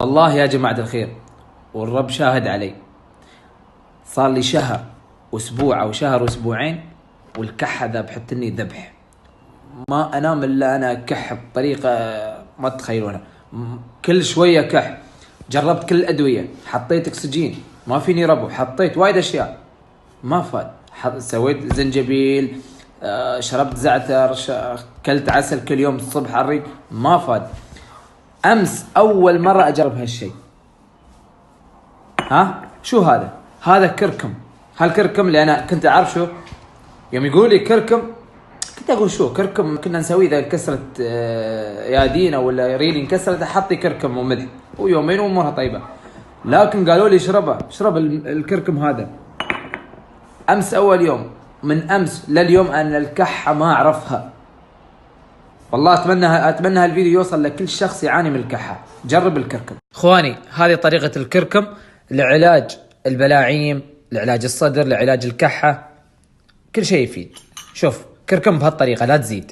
والله يا جماعة الخير، والرب شاهد علي. صار لي شهر واسبوع او شهر واسبوعين والكحة ذبحتني ذبح. ما انام الا انا كح بطريقة ما تتخيلونها. كل شوية كح. جربت كل الادوية، حطيت اكسجين ما فيني ربو، حطيت وايد اشياء ما فاد. سويت زنجبيل، شربت زعتر، كلت عسل كل يوم الصبح على الريق، ما فاد. امس اول مرة اجرب هالشيء. ها شو هذا؟ هذا كركم. هالكركم اللي انا كنت اعرف شو يوم يقول لي كركم، كنت اقول شو كركم. كنا نسوي اذا انكسرت يادينا ولا ريلي انكسرت احطي كركم وملح ويومين وامورها طيبه. لكن قالوا لي اشرب الكركم هذا. امس اول يوم، من امس لليوم انا الكحه ما اعرفها. والله اتمنى هالفيديو يوصل لكل شخص يعاني من الكحه. جرب الكركم اخواني. هذه طريقه الكركم لعلاج البلاعيم، لعلاج الصدر، لعلاج الكحه، كل شيء يفيد. شوف كركم بهالطريقه، لا تزيد،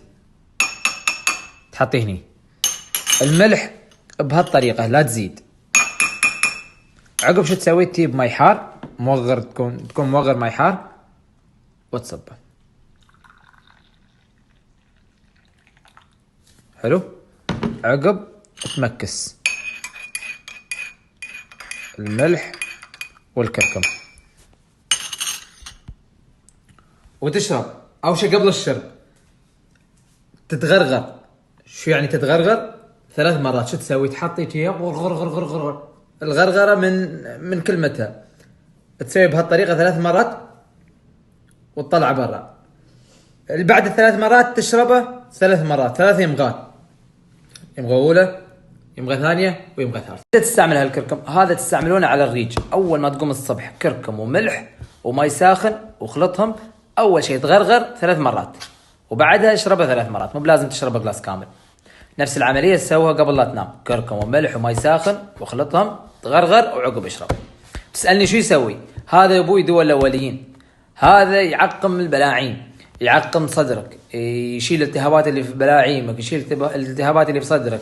تحطيه هني. الملح بهالطريقه لا تزيد. عقب شو تسوي؟ تجيب ماي حار موغر، تكون موغر ماي حار وتصبه. حلو. عقب تمكس الملح والكركم وتشرب. اول شيء قبل الشرب تتغرغر. شو يعني تتغرغر؟ 3 مرات. شو تسوي؟ تحطي تي غرغر. الغرغره من كلمتها. تسوي بهالطريقه 3 مرات وتطلع برا. بعد ال3 مرات تشربه 3 مرات، 3 يمغات. يمغى اولى، يمغى ثانيه، ويمغى ثالثه. تستعمل هالكركم هذا تستعملونه على الريج. اول ما تقوم الصبح كركم وملح وماء ساخن وخلطهم. اول شيء تغرغر 3 مرات وبعدها اشربها 3 مرات. مو بلازم تشربها جلاس كامل. نفس العمليه تسويها قبل لا تنام. كركم وملح وماء ساخن وخلطهم، تغرغر وعقب اشرب. تسالني شو يسوي؟ هذا يا ابوي دول الاوليين. هذا يعقم البلاعيم، يعقم صدرك، يشيل الالتهابات اللي في بلاعيمك، يشيل الالتهابات اللي في صدرك.